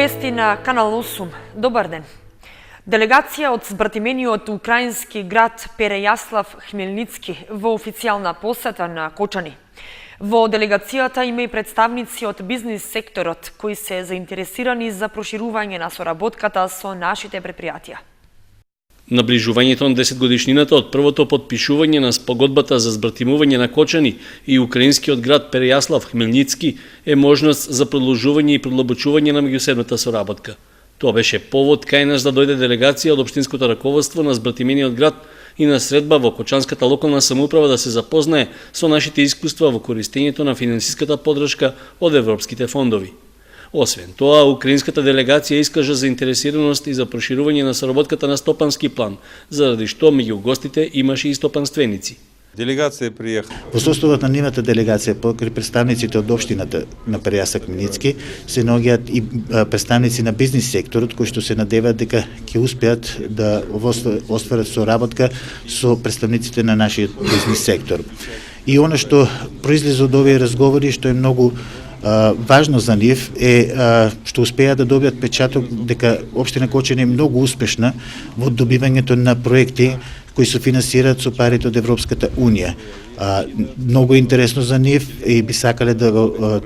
Вести на Канал 8. Добар ден. Делегација од збратимениот украински град Перејаслав Хмелницки во официјална посета на Кочани. Во делегацијата има и представници од бизнис секторот кои се заинтересирани за проширување на соработката со нашите предпријатија. Наближувањето на 10 годишнината од првото подпишување на спогодбата за збратимување на Кочани и украинскиот град Перејаслав Хмелницки е можност за продолжување и продлабочување на меѓусебната соработка. Тоа беше повод кај нас да дојде делегација од општинското раководство на збратимениот град и на средба во Кочанската локална самоуправа да се запознае со нашите искуства во користењето на финансиската поддршка од европските фондови. Освен тоа, украинската делегација искажа заинтересираност и за проширување на соработката на стопански план, заради што меѓу гостите имаше и стопанственици. Делегација приеха. Во составот на нивната делегација, покрај представниците од општината на Перејаслав Хмелницки, се наоѓаат и представници на бизнис секторот кои што се надеваат дека ќе успеат да остварат соработка со представниците на нашиот бизнис сектор. И она што произлезе од овие разговори, што е многу важно за нив е што успеа да добијат печаток дека општина Кочани е многу успешна во добивањето на проекти кои се финансираат со парите од Европската унија. Многу интересно за нив и би сакале да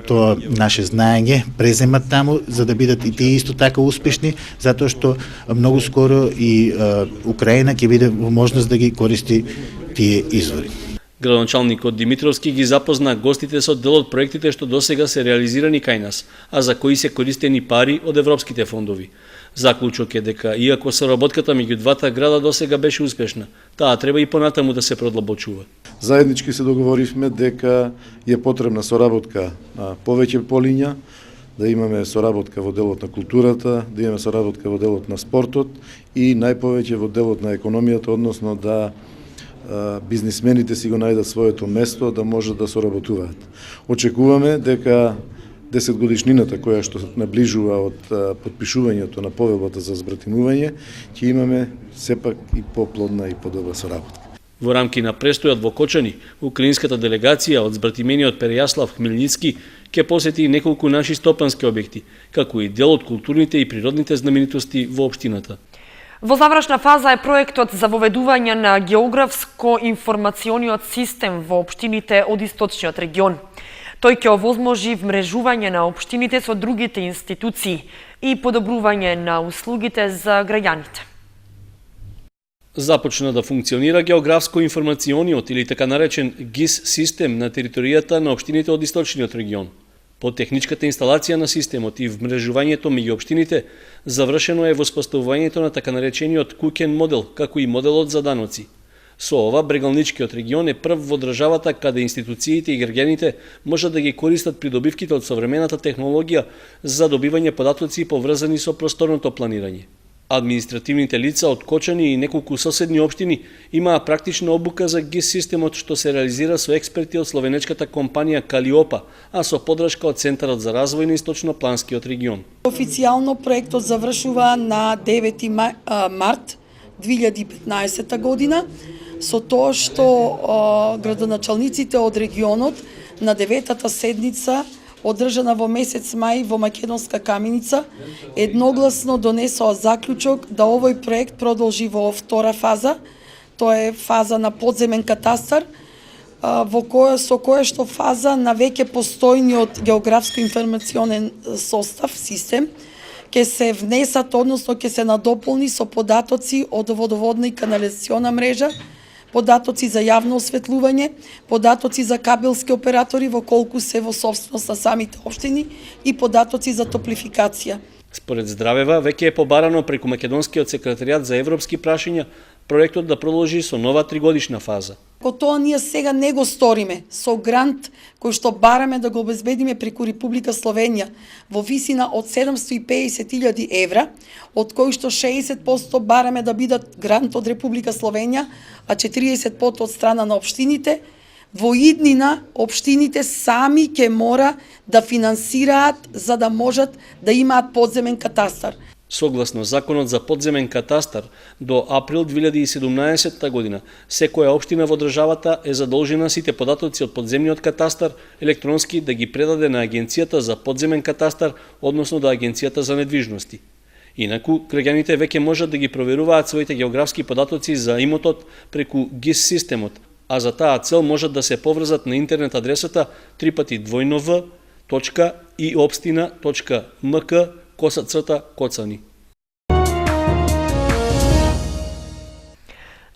тоа наше знаење преземат таму за да бидат и тие исто така успешни, затоа што многу скоро и Украина ќе биде во можност да ги користи тие извори. Градоначалникот Димитровски ги запозна гостите со дел од проектите што досега се реализирани кај нас, а за кои се користени пари од европските фондови. Заклучок е дека, иако соработката меѓу двата града досега беше успешна, таа треба и понатаму да се продлабочува. Заеднички се договоривме дека е потребна соработка на повеќе полиња, да имаме соработка во делот на културата, да имаме соработка во делот на спортот и најповеќе во делот на економијата, односно да бизнисмените си го најдат своето место да можат да соработуваат. Очекуваме дека 10 годишнината која што наближува од подпишувањето на повелбата за збратимување, ќе имаме сепак и поплодна и подобра соработка. Во рамки на престојот во Кочани, украинската делегација од збратимениот Перејаслав Хмелницки ќе посети неколку наши стопански објекти, како и дел од културните и природните знаменитости во општината. Во завршна фаза е проектот за воведување на географско-информациониот систем во општините од источниот регион. Тој ќе овозможи вмрежување на општините со другите институции и подобрување на услугите за граѓаните. Започна да функционира географско-информациониот или така наречен ГИС систем на територијата на општините од источниот регион. По техничката инсталација на системот и вмрежувањето меѓу општините, завршено е воспоставувањето на така наречениот куќен модел, како и моделот за даноци. Со ова, Брегалничкиот регион е прв во државата каде институциите и граѓаните можат да ги користат придобивките од современата технологија за добивање податоци поврзани со просторното планирање. Административните лица од Кочани и неколку соседни општини имаа практична обука за ГИС системот што се реализира со експерти од словенечката компанија Калиопа, а со поддршка од Центарот за развој на Источно-планскиот регион. Официјално проектот завршува на 9 март 2015 година, со тоа што градоначалниците од регионот на 9-та седница одржана во месец мај во Македонска Каменица, едногласно донесоа заклучок да овој проект продолжи во втора фаза. Тоа е фаза на подземен катастар, со која што фаза на веќе постојниот географско-информационен состав, систем, ќе се внесат, односно ќе се надополни со податоци од водоводна и канализациона мрежа, податоци за јавно осветлување, податоци за кабелски оператори во колку се во собственост на самите општини и податоци за топлификација. Според Здравева, веќе е побарано преку Македонскиот секретаријат за европски прашања проектот да продолжи со нова 3-годишна фаза. Ко тоа ние сега не го сториме со грант кој што бараме да го обезбедиме преку Република Словенија во висина од 750.000 евра, од кои што 60% бараме да бидат грант од Република Словенија, а 40% од страна на општините. Во иднина општините сами ќе мора да финансираат за да можат да имаат подземен катастар. Согласно Законот за подземен катастар, до април 2017 година, секоја општина во државата е задолжена сите податоци од подземниот катастар електронски да ги предаде на Агенцијата за подземен катастар, односно до Агенцијата за недвижности. Инаку, граѓаните веќе можат да ги проверуваат своите географски податоци за имотот преку ГИС системот, а за таа цел можат да се поврзат на интернет адресата www.iopstina.mk/коцани.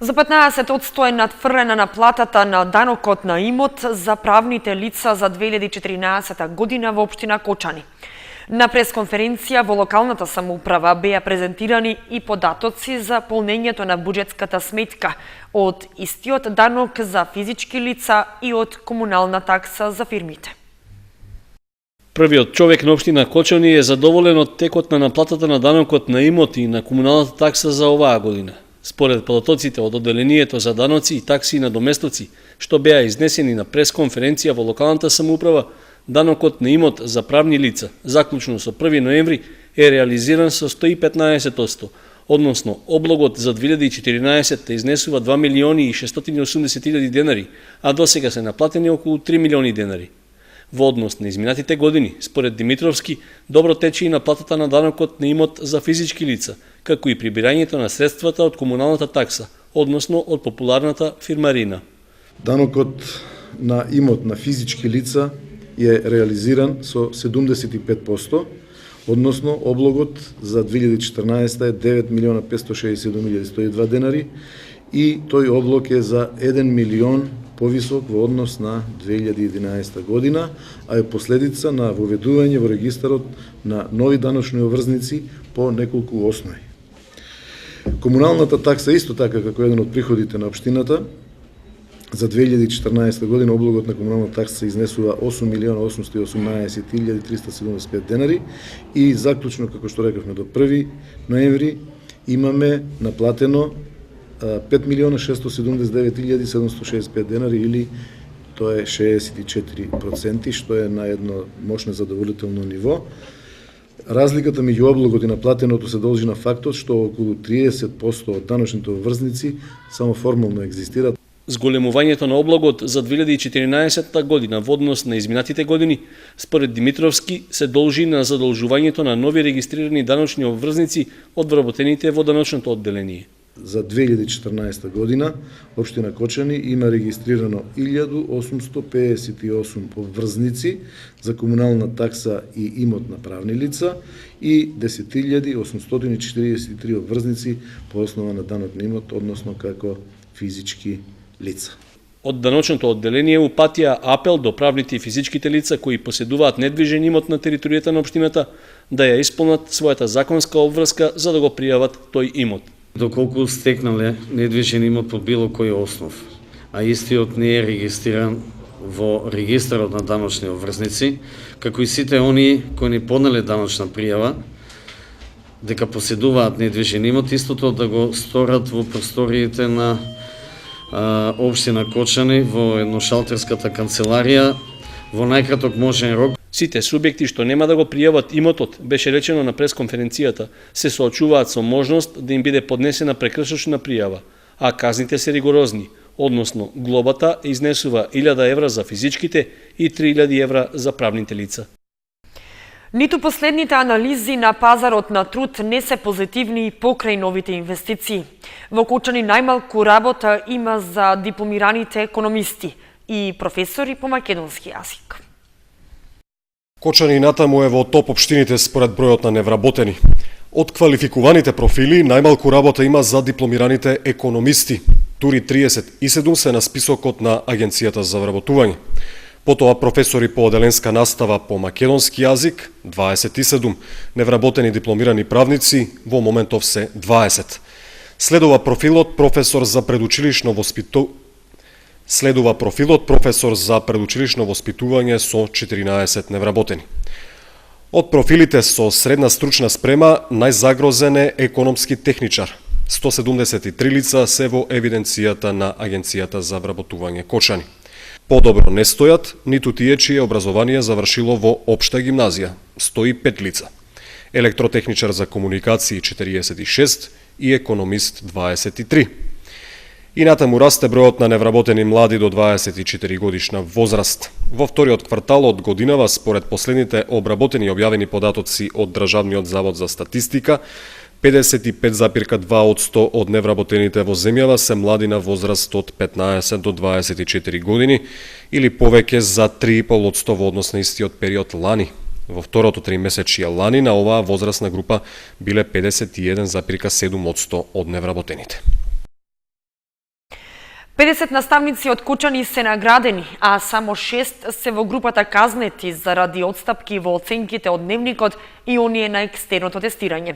За 15% е надфрлена наплатата на данокот на имот за правните лица за 2014 година во општина Кочани. На пресконференција во локалната самоуправа беа презентирани и податоци за полнењето на буџетската сметка од истиот данок за физички лица и од комунална такса за фирмите. Првиот човек на општина Кочани е задоволен од текот на наплатата на данокот на имот и на комуналната такса за оваа година. Според податоците од одделението за даноци и такси и надоместоци, што беа изнесени на пресконференција во локалната самоуправа, данокот на имот за правни лица, заклучно со 1 ноември, е реализиран со 115%, односно облогот за 2014 изнесува 2 милиони и 680 илјади денари, а досега се наплатени околу 3 милиони денари. Во однос на изминатите години, според Димитровски, добро тече и наплатата на данокот на имот за физички лица, како и прибирањето на средствата од комуналната такса, односно од популарната фирмарина. Данокот на имот на физички лица е реализиран со 75%, односно облогот за 2014 е 9 милиона 567.102 денари и тој облог е за 1 милион повисок во однос на 2011 година, а е последица на воведување во регистарот на нови даночни обврзници по неколку основи. Комуналната такса исто така како еден од приходите на општината, за 2014 година облогот на комунална такса се изнесува 8 милиона 818.375 денари и заклучно, како што рекавме, до 1 ноември имаме наплатено 5 милиона 679.765 денари или тоа е 64%, што е на едно мощно задоволително ниво. Разликата меѓу облогот и наплатеното се должи на фактот што околу 30% од даночните обврзници само формално екзистираат. Зголемувањето на облогот за 2014 година во однос на изминатите години, според Димитровски, се должи на задолжувањето на нови регистрирани даночни обврзници од вработените во даночното одделение. За 2014 година општина Кочани има регистрирано 1858 обврзници за комунална такса и имот на правни лица и 10.843 обврзници по основа на данок на имот, односно како физички лица. Од даночното одделение упатија апел до правните и физичките лица кои поседуваат недвижен имот на територијата на општината да ја исполнат својата законска обврска за да го пријават тој имот. Доколку стекнале недвижен имот по било кој основ, а истиот не е регистриран во регистарот на даночни обврзници, како и сите оние кои не поднале даночна пријава, дека поседуваат недвижен имот, истото да го сторат во просториите на општина Кочани во едношалтерската канцеларија во најкраток можен рок. Сите субјекти што нема да го пријават имотот, беше речено на пресконференцијата, се соочуваат со можност да им биде поднесена прекршочна пријава, а казните се ригорозни, односно глобата изнесува 1000 евра за физичките и 3000 евра за правните лица. Ниту последните анализи на пазарот на труд не се позитивни покрај новите инвестиции. Во Кочани најмалку работа има за дипломираните економисти и професори по македонски јазик. Кочани натаму е во топ општините според бројот на невработени. Од квалификуваните профили најмалку работа има за дипломираните економисти. Дури 37 се на списокот на Агенцијата за вработување. Потоа професори по оделенска настава по македонски јазик 27, невработени дипломирани правници во моментов се 20. Следува профилот професор за предучилишно воспитување со 14 невработени. Од профилите со средна стручна спрема најзагрозен е економски техничар. 173 лица се во евиденцијата на Агенцијата за вработување Кочани. Подобро не стојат ниту тие чие образование завршило во општа гимназија, 105 лица. електротехничар за комуникации 46 и економист 23. И натаму расте бројот на невработени млади до 24 годишна возраст. Во вториот квартал од годинава, според последните обработени и објавени податоци од Државниот завод за статистика, 55,2% од невработените во земјава се млади на возраст од 15 до 24 години или повеќе за 3,5% во однос на истиот период лани. Во второто тримесечие лани на оваа возрастна група биле 51,7% од невработените. 50 наставници од Кочани се наградени, а само 6 се во групата казнети заради отстапки во оценките од дневникот и оние на екстерното тестирање.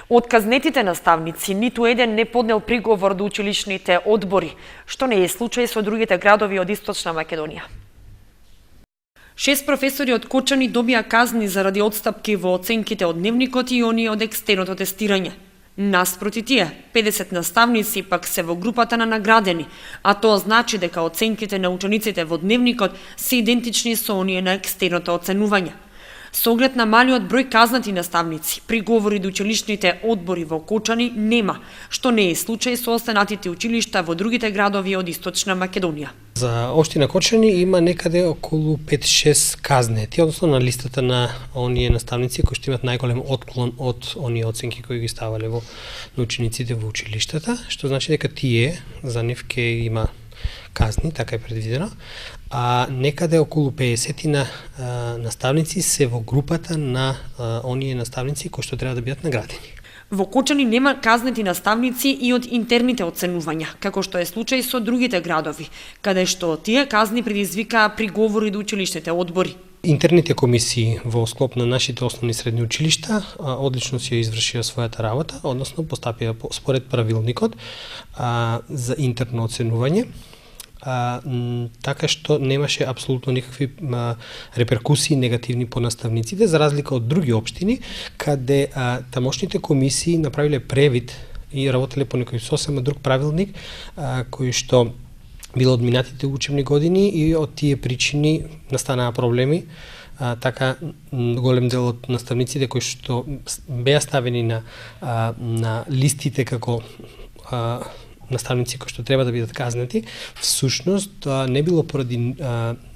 Од казнетите наставници ниту еден не поднел приговор до училишните одбори, што не е случај со другите градови од Источна Македонија. 6 професори од Кочани добија казни заради отстапки во оценките од дневникот и оние од екстерното тестирање. Наспроти тие, 50 наставници пак се во групата на наградени, а тоа значи дека оценките на учениците во дневникот се идентични со оние на екстерното оценување. Со оглед на малиот број казнати наставници, приговори до училишните одбори во Кочани нема, што не е случај со останатите училишта во другите градови од Источна Македонија. За општина Кочани има некаде околу 5-6 казнети, односно на листата на оние наставници кои што имат најголем отклон од оние оценки кои ги ставале во учениците во училиштата, што значи дека тие за нив ќе има казни, така е предвидено, а некаде околу 50 на наставници се во групата на оние наставници кои што треба да бидат наградени. Во Кочани нема казнети наставници и од интерните оценувања, како што е случај со другите градови, каде што тие казни предизвикаа приговори до училишните одбори. Интерните комисии во склоп на нашите основни средни училишта одлично си извршија својата работа, односно постапија според правилникот за интерно оценување. Така што немаше апсолутно никакви реперкусии негативни по наставниците, за разлика од други општини, каде тамошните комисии направиле превид и работеле по некој сосема друг правилник, кој што било од минатите учебни години и од тие причини настанаа проблеми. Така голем дел од наставниците кои што беа ставени на листите како наставници кои што треба да бидат казнети, всушност не било поради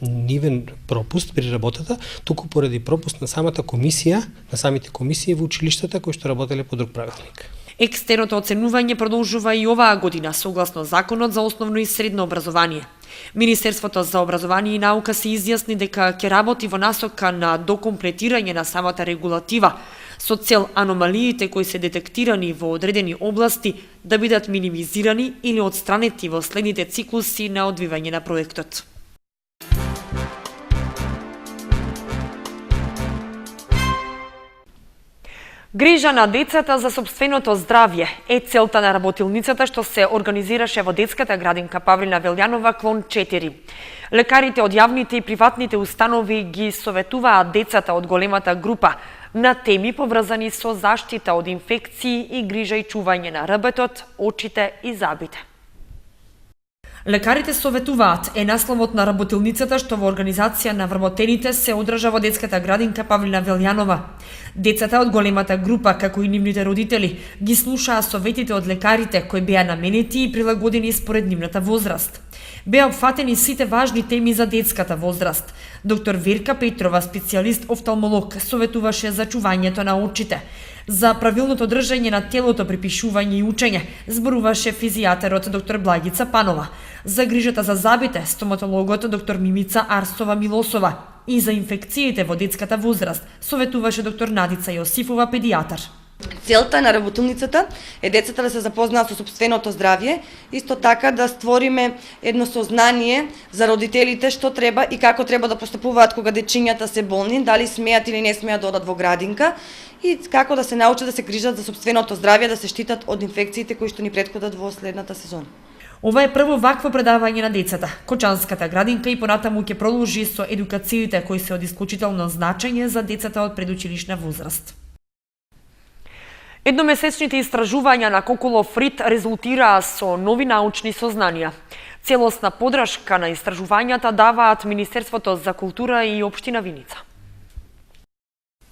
нивен пропуст при работата, туку поради пропуст на самата комисија, на самите комисии во училиштата кои што работеле по друг правилник. Екстерното оценување продолжува и оваа година согласно Законот за основно и средно образование. Министерството за образование и наука се изјасни дека ќе работи во насока на докомплетирање на самата регулатива со цел аномалиите кои се детектирани во одредени области да бидат минимизирани или отстранети во следните циклуси на одвивање на проектот. Грижа на децата за сопственото здравје е целта на работилницата што се организираше во детската градинка Павлина Велјанова клон 4. Лекарите од јавните и приватните установи ги советуваат децата од големата група на теми поврзани со заштита од инфекции и грижа и чување на рбетот, очите и забите. Лекарите советуваат е насловот на работилницата што во организација на вработените се одржа во детската градинка Павлина Велјанова. Децата од големата група, како и нивните родители, ги слушаа советите од лекарите кои беа наменети и прилагодени според нивната возраст. Беа опфатени сите важни теми за детската возраст. Доктор Верка Петрова, специјалист офталмолог, советуваше за чувањето на очите. За правилното држање на телото при пишување и учење зборуваше физијатерот доктор Благица Панова. За грижата за забите, стоматологот доктор Мимица Арсова Милосова. И за инфекциите во детската возраст советуваше доктор Надица Јосифова, педијатар. Целта на работилницата е децата да се запознаат со сопственото здравје, исто така да створиме едно сознание за родителите што треба и како треба да постапуваат кога дечињата се болни, дали смеат или не смеат да одат во градинка и како да се научат да се грижат за сопственото здравје, да се штитат од инфекциите кои што ни претходат во следната сезона. Ова е прво вакво предавање на децата. Кочанската градинка и понатаму ќе продолжи со едукациите кои се од исклучително значење за децата од предучилишна возраст. Едномесечните истражувања на кокулов рид резултираа со нови научни сознанија. Целосна подршка на истражувањата даваат Министерството за култура и општина Виница.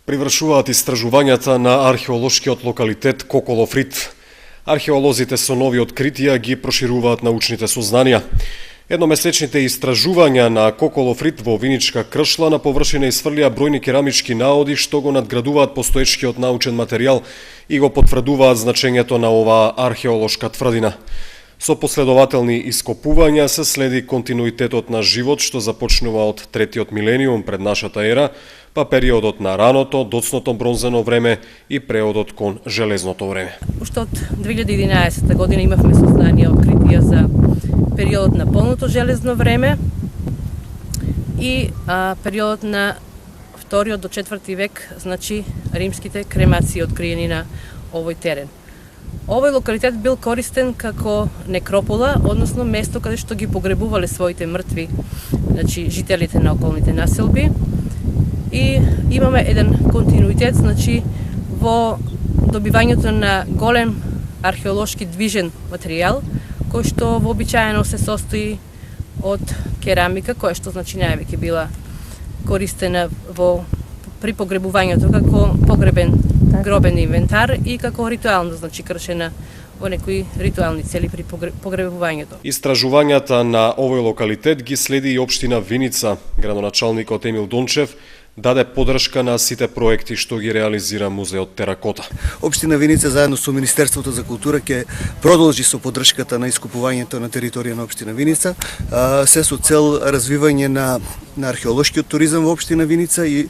Привршуваат истражувањата на археолошкиот локалитет Коколофрит. Археолозите со нови откритија ги прошируваат научните сознанија. Едномесечните истражувања на Коколофрит во Виничка кршла на површина исфрлија бројни керамички наоди што го надградуваат постоечкиот научен материјал и го потврдуваат значењето на оваа археолошка тврдина. Со последователни ископувања се следи континуитетот на живот што започнува од 3-тиот милениум пред нашата ера, па периодот на раното, доцното бронзено време и преодот кон железното време. Уште од 2011 година имавме сознание откритија за периодот на полното железно време и периодот на 2 до 4 век, значи римските кремации откриени на овој терен. Овој локалитет бил користен како некропола, односно место каде што ги погребувале своите мртви, значи жителите на околните населби. И имаме еден континуитет, значи во добивањето на голем археолошки движен материјал, кој што вообичаено се состои од керамика, која што значи највеќе била користена при погребувањето како погребен гробен инвентар и како ритуално, значи кршена во некои ритуални цели при погребувањето. Истражувањата на овој локалитет ги следи и општина Виница. Градоначалникот Емил Дончев даде поддршка на сите проекти што ги реализира музеот Теракота. Општина Виница заедно со Министерството за култура ќе продолжи со поддршката на искупувањето на територија на општина Виница, се со цел развивање на археолошкиот туризам во општина Виница и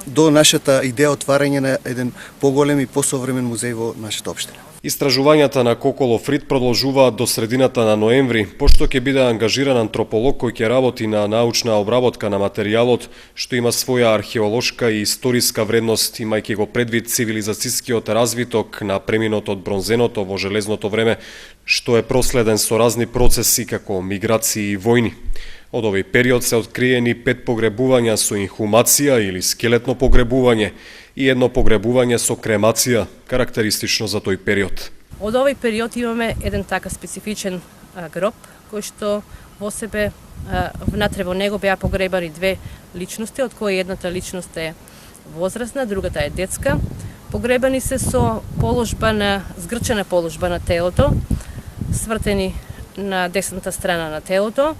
до нашата идеја отварање на еден поголем и посовремен музеј во нашата општина. Истражувањата на Коколофрит продолжуваат до средината на ноември, пошто ќе биде ангажиран антрополог кој ќе работи на научна обработка на материјалот, што има своја археолошка и историска вредност, имајќи го предвид цивилизацијскиот развиток на преминот од бронзеното во железното време, што е проследен со разни процеси како миграции и војни. Од овој период се откриени 5 погребувања со инхумација или скелетно погребување и едно погребување со кремација, карактеристично за тој период. Од овој период имаме еден така специфичен гроб, кој што во себе внатре во него беа погребани 2 личности, од кои едната личност е возрастна, другата е детска. Погребани се со згрчена положба на телото, свртени на десната страна на телото,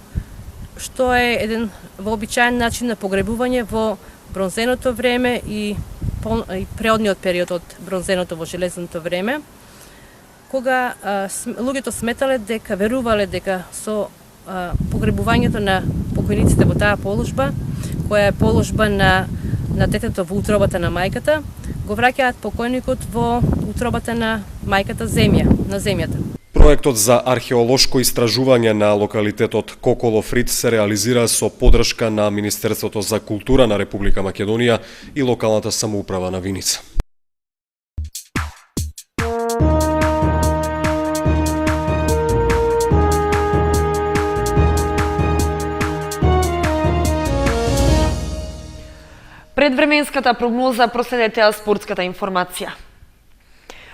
што е еден вообичаен начин на погребување во бронзеното време и преодниот период од бронзеното во железното време, кога луѓето сметале дека, верувале дека со погребувањето на покојниците во таа положба, која е положба на детето во утробата на мајката, го враќаат покојникот во утробата на мајката земја, на земјата. Проектот за археолошко истражување на локалитетот Коколофрит се реализира со поддршка на Министерството за култура на Република Македонија и локалната самоуправа на Виница. Предвременската прогноза проследете спортската информација.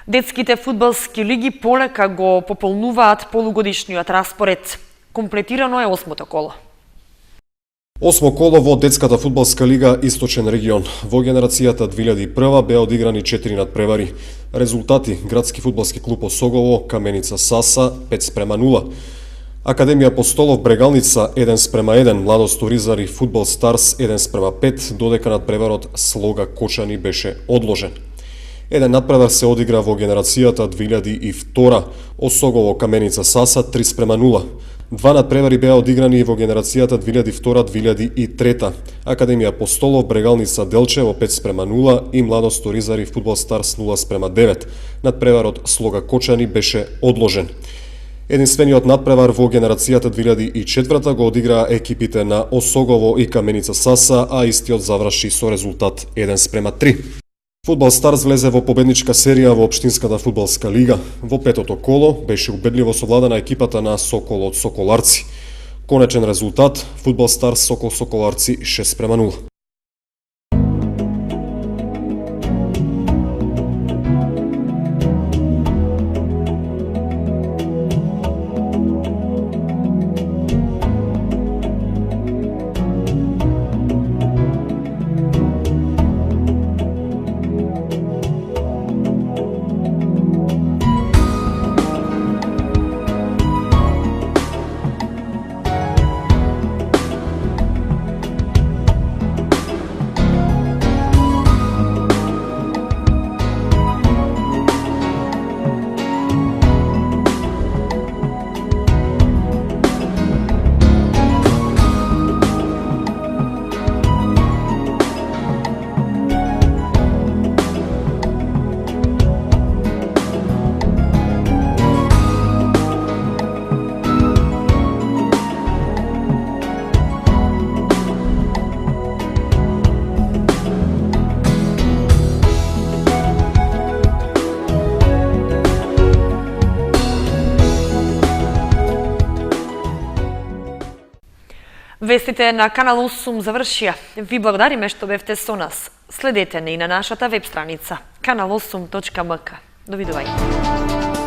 Детските фудбалски лиги полека го пополнуваат полугодишниот распоред. Комплетирано е 8-то коло. 8 коло во детската фудбалска лига Источен регион. Во генерацијата 2001 беа одиграни 4 надпревари. Резултати: Градски фудбалски клуб Осогово, Каменица Саса 5:0. Академија Апостолов Брегалница 1:1, Младост Оризари Фудбал Старс 1:5, додека надпреварот Слога Кочани беше одложен. Еден надпревар се одигра во генерацијата 2002, Осогово Каменица Саса 3:0. Два надпревари беа одиграни во генерацијата 2002-2003, Академија Апостолов Брегалница Делчево 5:0 и Младост Оризари Фудбал Старс 0:9. Надпреварот Слога Кочани беше одложен. Единствениот надпревар во генерацијата 2004 го одиграа екипите на Осогово и Каменица Саса, а истиот заврши со резултат 1:3. Фудбал Старс влезе во победничка серија во Општинската фудбалска лига. Во 5-то коло беше убедливо совладана екипата на Сокол од Соколарци. Конечен резултат: Фудбал Старс Сокол Соколарци 6:0. Вестите на Канал 8 завршија. Ви благодариме што бевте со нас. Следете не и на нашата веб страница kanal8.mk. Довидување.